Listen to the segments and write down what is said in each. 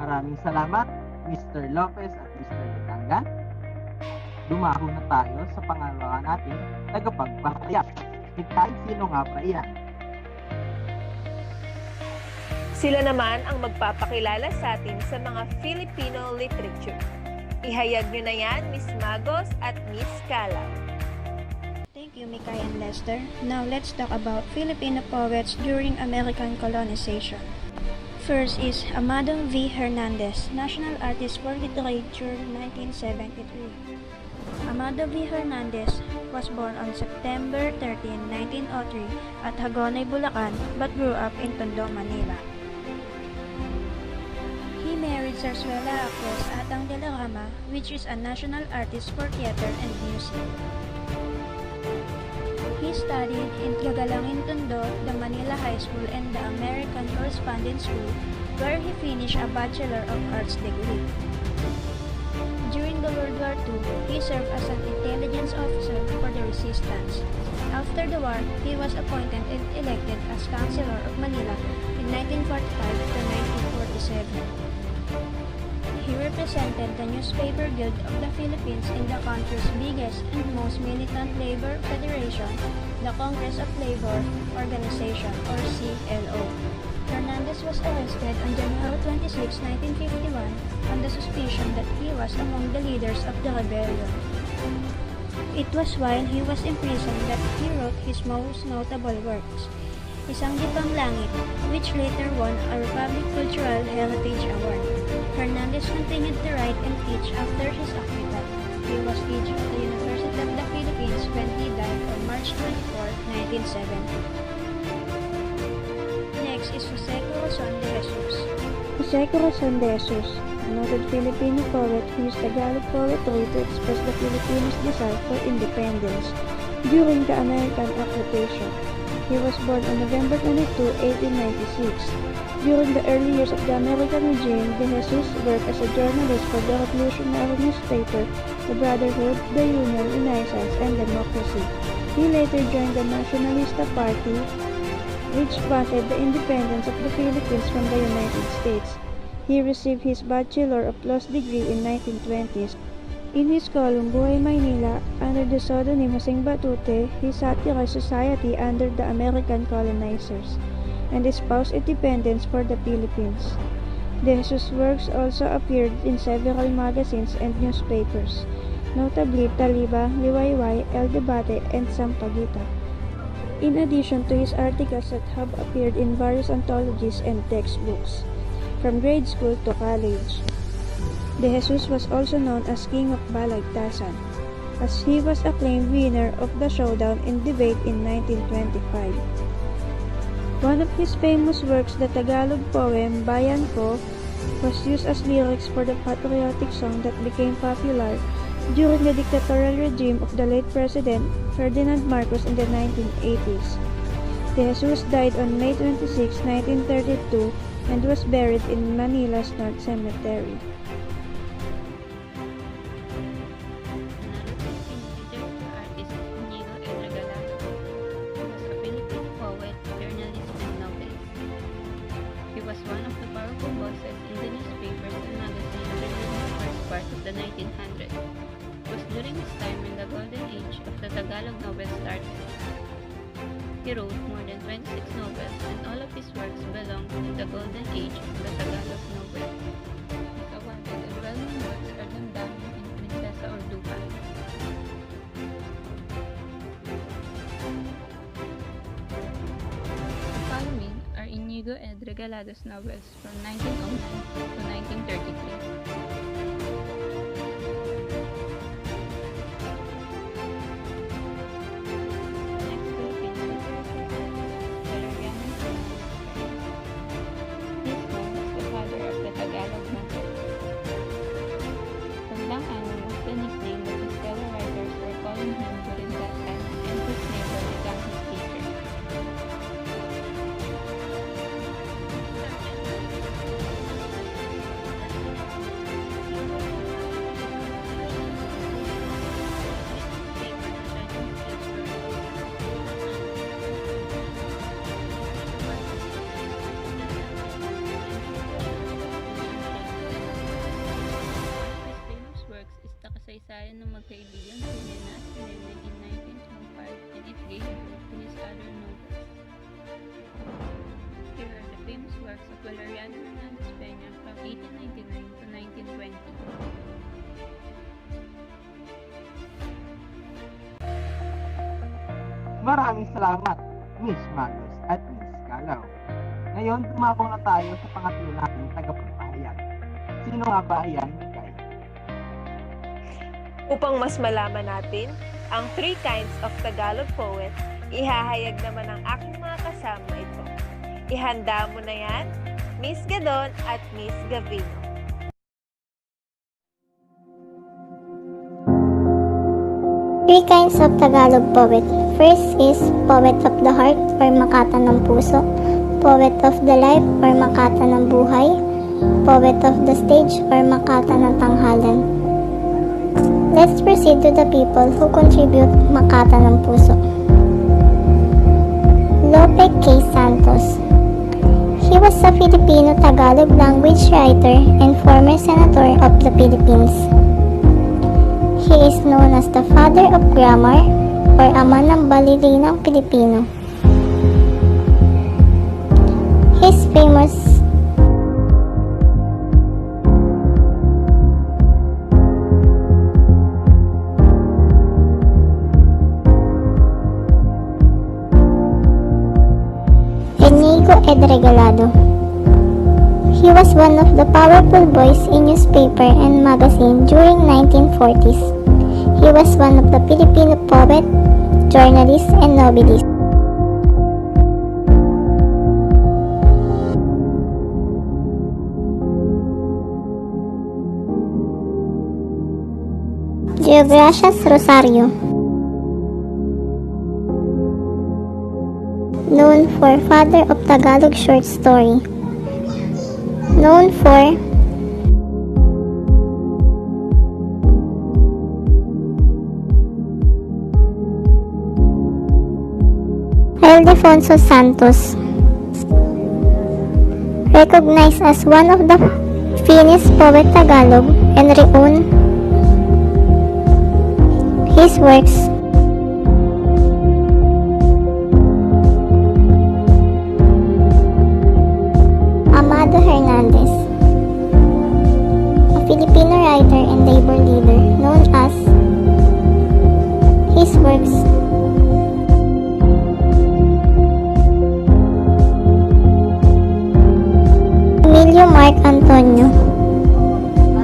Maraming salamat, Mr. Lopez at Mr. Batangan. Dumako na tayo sa pangalawa nating tagapagpahayag. Kahit sino nga ba iyan? Sila naman ang magpapakilala sa atin sa mga Filipino literature. Ihayag nyo na yan, Miss Magos at Miss Calao. Thank you, Mikay and Lester. Now let's talk about Filipino poets during American colonization. First is Amado V. Hernandez, National Artist for Literature, 1973. Amado V. Hernandez was born on September 13, 1903 at Hagonoy, Bulacan, but grew up in Tondo, Manila. He married Zarzuela actress Atang de la Rama, which is a national artist for theater and music. He studied in Gagalangin, Tondo, the Manila High School and the American Correspondence School, where he finished a Bachelor of Arts degree. During the World War II, he served as an intelligence officer for the resistance. After the war, he was appointed and elected as Councilor of Manila in 1945 to 1947. He represented the Newspaper Guild of the Philippines in the country's biggest and most militant labor federation, the Congress of Labor Organization, or CLO. Hernandez was arrested on January 26, 1951 on the suspicion that he was among the leaders of the rebellion. It was while he was in prison that he wrote his most notable works, Isang Dibang Langit, which later won a Republic Cultural Heritage Award. Hernandez continued to write and teach after his acquittal. He was teacher at the University of the Philippines when he died on March 24, 1970. Next is Jose Corazon de Jesus. Jose Corazon de Jesus, a noted Filipino poet who used Tagalog poetry to express the Filipinos' desire for independence during the American occupation. He was born on November 22, 1896. During the early years of the American regime, De Jesus worked as a journalist for the revolutionary newspaper, The Brotherhood, The Union, Renaissance, and Democracy. He later joined the Nacionalista Party, which wanted the independence of the Philippines from the United States. He received his Bachelor of Laws degree in 1920s. In his column Buhay Maynila, under the pseudonym Joseng Batute, he satirized society under the American colonizers and espoused independence for the Philippines. De Jesus' works also appeared in several magazines and newspapers, notably Taliba, Liwayway, El Debate, and Sampaguita. In addition to his articles that have appeared in various anthologies and textbooks, from grade school to college. De Jesus was also known as King of Balagtasan, as he was acclaimed winner of the showdown in debate in 1925. One of his famous works, the Tagalog poem Bayan Ko, was used as lyrics for the patriotic song that became popular during the dictatorial regime of the late President Ferdinand Marcos in the 1980s. De Jesus died on May 26, 1932 and was buried in Manila's North Cemetery. Was one of the powerful bosses in the newspapers and magazines during the first part of the 1900s. It was during this time when the golden age of the Tagalog novel started. He wrote more than 26 novels, and all of his works belong to the golden age of the Tagalog novel. His awarded and well-known works are Damdamin and Prinsesa Ordupa. The following are Inigo and Regalado's novels from 1909 to 1933. Kasaya ng magkaibigan si Lena at si Lennon in 1925 and it gave birth to his other novels. Here are the famous works of Valeriano Hernandez Peña from 1899 to 1920. Maraming salamat, Miss Magos at Miss Kalaw. Ngayon, dumako na tayo sa pangatlo nating tagapagpahayag. Sino nga ba yan, Mikay? Upang mas malaman natin ang 3 kinds of Tagalog poet, ihahayag naman ang aking mga kasama ito. Ihanda mo na yan, Miss Gadon at Miss Gavino. Three kinds of Tagalog poet. First is poet of the heart or makata ng puso, poet of the life or makata ng buhay, poet of the stage or makata ng tanghalan. Let's proceed to the people who contribute makata ng puso. Lope K. Santos. He was a Filipino Tagalog language writer and former Senator of the Philippines. He is known as the father of grammar or ama ng balilinang Pilipino. His famous Inigo Ed Regalado. He was one of the powerful voices in newspaper and magazine during 1940s. He was one of the Filipino poet, journalist, and novelist. Geogracias Rosario. Known for father of Tagalog short story. Known for Ildefonso Santos. Recognized as one of the finest poet Tagalog and renowned his works. Amado Hernandez, a Filipino writer and labor leader known as his works. Emilio Mark Antonio,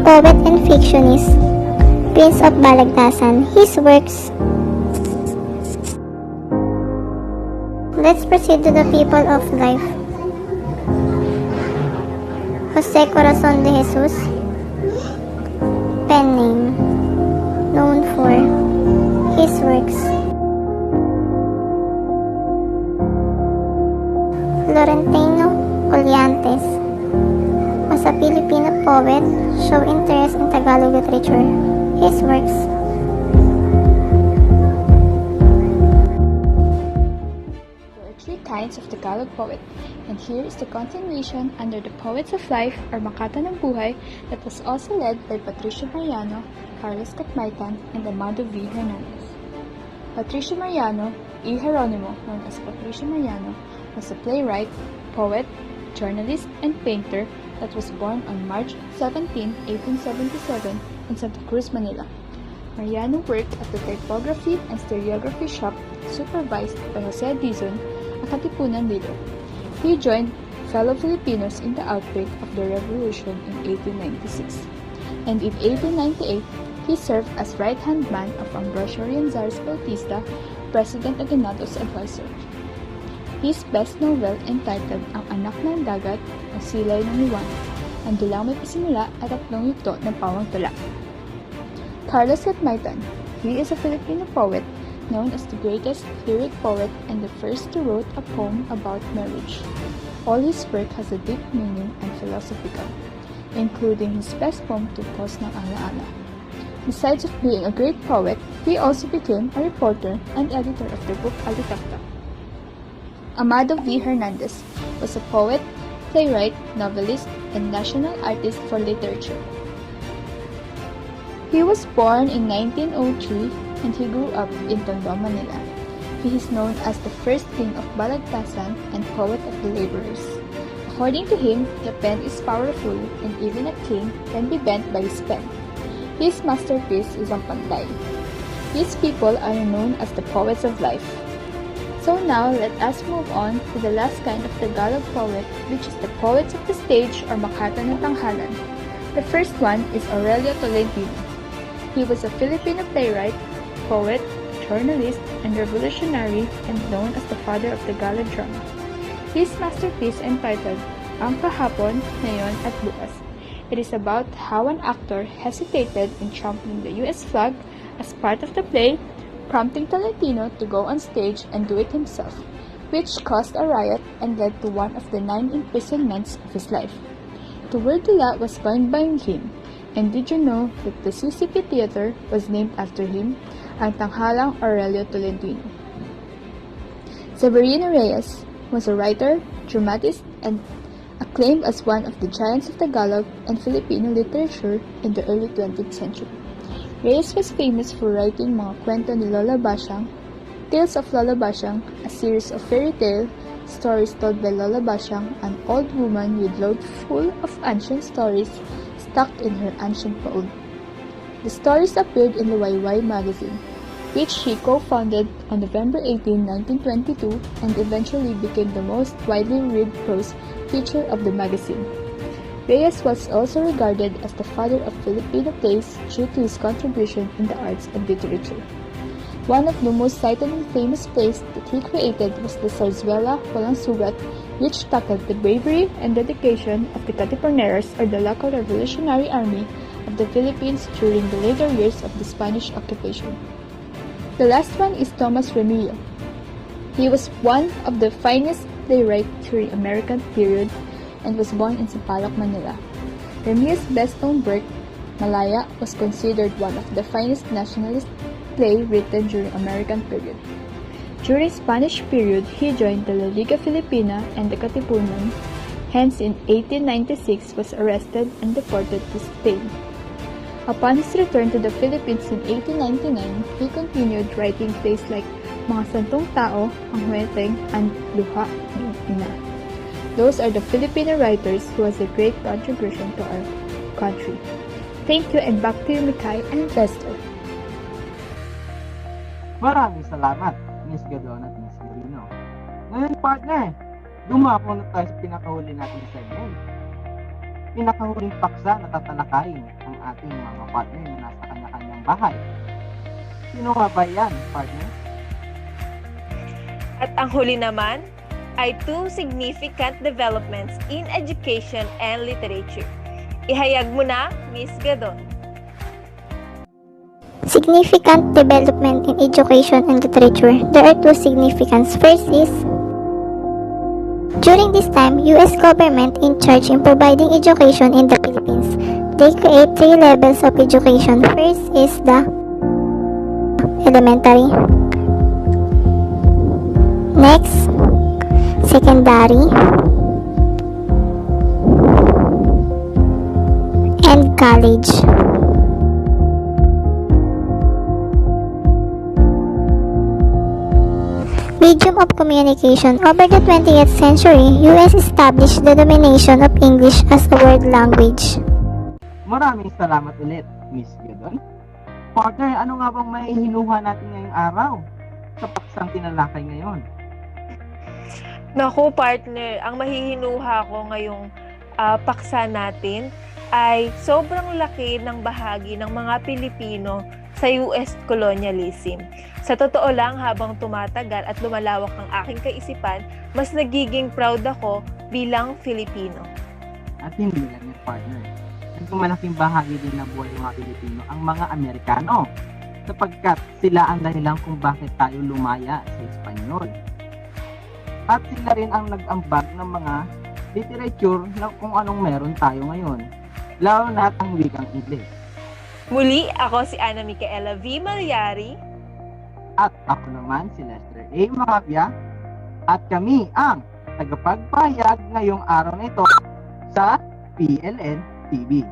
poet and fictionist, Prince of Balagtasan. His works. Let's proceed to the people of life. Jose Corazon de Jesus, pen name, known for his works. Florentino Colliantes was a Filipino poet, show interest in Tagalog literature. His works. There are 3 kinds of Tagalog poet, and here is the continuation under the Poets of Life or Makata ng Buhay that was also led by Patricio Mariano, Carlos Catmaytan, and Amado V. Hernandez. Patricio Mariano, E. Jeronimo, known as Patricio Mariano, was a playwright, poet, journalist, and painter that was born on March 17, 1877 in Santa Cruz, Manila. Mariano worked at the typography and stereography shop supervised by Jose Dizon, a Katipunan leader. He joined fellow Filipinos in the outbreak of the revolution in 1896. And in 1898, he served as right-hand man of Ambrosio Rianzares Bautista, President Aguinaldo's advisor. His best novel entitled Ang Anak ng Dagat o Silay ng Liwanag, ang dulang may pasimula at 3 yugto ng pawang tula. Carlos Catmaytan. He is a Filipino poet known as the greatest lyric poet and the first to wrote a poem about marriage. All his work has a deep meaning and philosophical, including his best poem Tupos ng Alaala. Besides of being a great poet, he also became a reporter and editor of the book Alitaktak. Amado V. Hernandez was a poet, playwright, novelist, and national artist for literature. He was born in 1903 and he grew up in Tondo, Manila. He is known as the first king of Balagtasan and poet of the laborers. According to him, the pen is powerful and even a king can be bent by his pen. His masterpiece is ang Pantay. These people are known as the poets of life. So now, let us move on to the last kind of Tagalog poet, which is the poets of the stage or Makata ng Tanghalan. The first one is Aurelio Tolentino. He was a Filipino playwright, poet, journalist, and revolutionary and known as the father of Tagalog drama. His masterpiece entitled Ang Kahapon, Ngayon at Bukas. It is about how an actor hesitated in trampling the US flag as part of the play, prompting Tolentino to go on stage and do it himself, which caused a riot and led to one of the 9 imprisonments of his life. The word Tula was coined by him, and did you know that the CCP Theater was named after him, ang Tanghalang Aurelio Tolentino. Severino Reyes was a writer, dramatist, and acclaimed as one of the giants of Tagalog and Filipino literature in the early 20th century. Reyes was famous for writing mga kwento ni Lola Basyang, Tales of Lola Basyang, a series of fairy tale stories told by Lola Basyang, an old woman with load full of ancient stories stuck in her ancient paud. The stories appeared in the YY magazine, which she co-founded on November 18, 1922, and eventually became the most widely read prose feature of the magazine. Reyes was also regarded as the father of Filipino plays due to his contribution in the arts and literature. One of the most cited and famous plays that he created was the Zarzuela Walang Sugat, which tackled the bravery and dedication of the Katipuneros or the local revolutionary army of the Philippines during the later years of the Spanish occupation. The last one is Tomas Remillo. He was one of the finest playwrights during American period and was born in Sampaloc, Manila. Remillo's best-known work, Malaya, was considered one of the finest nationalist play written during American period. During Spanish period, he joined the La Liga Filipina and the Katipunan. Hence, in 1896, was arrested and deported to Spain. Upon his return to the Philippines in 1899, he continued writing plays like Mga Santong Tao, Ang Huweteng, and Luha ng Ina. Those are the Filipino writers who has a great contribution to our country. Thank you, and back to you, Mikay and Lester. Maraming salamat, Miss Gadon at Miss Garino. Ngayon, partner, dumako na tayo sa pinakahuli nating segment. Pinakahuling paksa na tatalakayin ang ating mga partner na nasa kanya-kanyang bahay. Sino nga ba yan, partner? At ang huli naman ay 2 significant developments in education and literature. Ihayag mo na, Miss Gadon. Significant development in education and literature. There are 2 significance. First is, during this time, U.S. government in charge in providing education in the Philippines. They create 3 levels of education. First is the elementary. Next, secondary. And college. Medium of communication. Over the 20th century, U.S. established the domination of English as a world language. Maraming salamat ulit, Miss Gadon. Partner, ano nga bang maihinuha natin ngayong araw sa paksang tinalakay ngayon? Naku, partner, ang mahihinuha ko ngayong paksa natin ay sobrang laki ng bahagi ng mga Pilipino sa US colonialism. Sa totoo lang, habang tumatagal at lumalawak ang aking kaisipan, mas nagiging proud ako bilang Filipino. At hindi lang yung partner. Naging malaking bahagi din ng buhay ng mga Pilipino ang mga Amerikano, sapagkat sila ang dahilan kung bakit tayo lumaya sa Espanyol. At sila rin ang nag-ambag ng mga literature na kung anong meron tayo ngayon, lalo na ang wikang Ingles. Muli, ako si Ana Micaela V. Malyari. At ako naman si Lester A. Macabia. At kami ang tagapagpahayag ngayong araw na ito sa PLN TV.